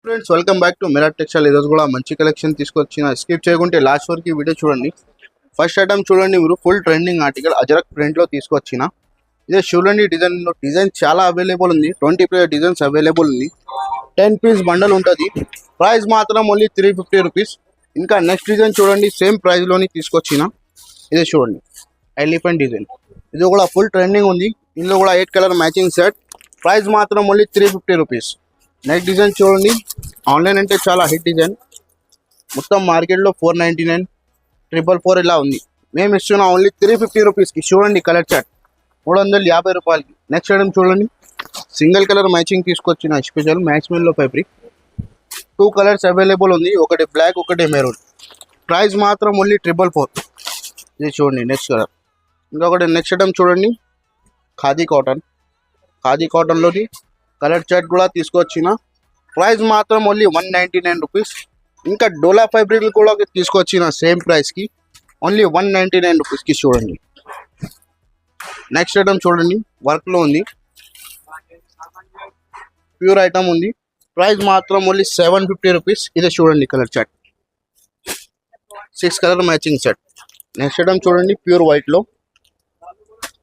Friends welcome back to Mirat textile. ఈరోజు కూడా మంచి కలెక్షన్ తీసుకొచ్చిన. స్కిప్ చేయకుంటే లాస్ట్ వరకు ఈ వీడియో చూడండి. ఫస్ట్ ఐటమ్ చూడండి, మీరు ఫుల్ ట్రెండింగ్ ఆర్టికల్ అజరక్ ప్రింట్లో తీసుకొచ్చిన. ఇదే చూడండి, డిజైన్ చాలా అవైలబుల్ ఉంది. 20 డిజైన్స్ అవైలబుల్ ఉంది. 10 పీస్ బండల్ ఉంటుంది. ప్రైస్ మాత్రం ఓన్లీ 350 రూపీస్. ఇంకా నెక్స్ట్ డిజైన్ చూడండి, సేమ్ ప్రైస్లోని తీసుకొచ్చిన. ఇదే చూడండి, ఎలిఫెంట్ డిజైన్. ఇది కూడా ఫుల్ ట్రెండింగ్ ఉంది. ఇందులో కూడా 8 కలర్ మ్యాచింగ్ సెట్. ప్రైస్ మాత్రం ఓన్లీ 350 రూపీస్. నెక్స్ట్ డిజైన్ చూడండి, ఆన్లైన్ అంటే చాలా హిట్ డిజైన్. మొత్తం మార్కెట్లో 499, 444 ఇలా ఉంది. మేము ఇస్తున్నాం ఓన్లీ 350 రూపీస్కి. చూడండి, కలర్ చార్ట్ 350 రూపాయలకి. నెక్స్ట్ ఐటమ్ చూడండి, సింగిల్ కలర్ మ్యాచింగ్ తీసుకొచ్చిన స్పెషల్ మ్యాక్స్మెల్లో ఫ్యాబ్రిక్. 2 కలర్స్ అవైలబుల్ ఉంది, ఒకటి బ్లాక్ ఒకటి మెరూన్. ప్రైస్ మాత్రం ఓన్లీ 444. ఇది చూడండి నెక్స్ట్ కలర్. ఇంకొకటి నెక్స్ట్ ఐటమ్ చూడండి, ఖాదీ కాటన్లోని కలర్ చార్ట్ కూడా తీసుకొచ్చిన. ప్రైస్ మాత్రం ఓన్లీ 199 రూపీస్. ఇంకా డోలా ఫ్యాబ్రిక్ కూడా తీసుకొచ్చిన సేమ్ ప్రైస్కి, ఓన్లీ 199 రూపీస్కి. చూడండి నెక్స్ట్ ఐటమ్ చూడండి, వర్క్లో ఉంది, ప్యూర్ ఐటమ్ ఉంది. ప్రైస్ మాత్రం ఓన్లీ 750 రూపీస్. ఇదే చూడండి colour chart, 6 colour matching set. Next item చూడండి, ప్యూర్ వైట్లో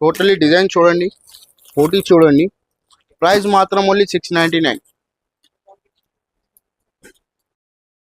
టోటలీ డిజైన్ చూడండి, 40 చూడండి. ప్రైస్ మాత్రం ఓన్లీ 699.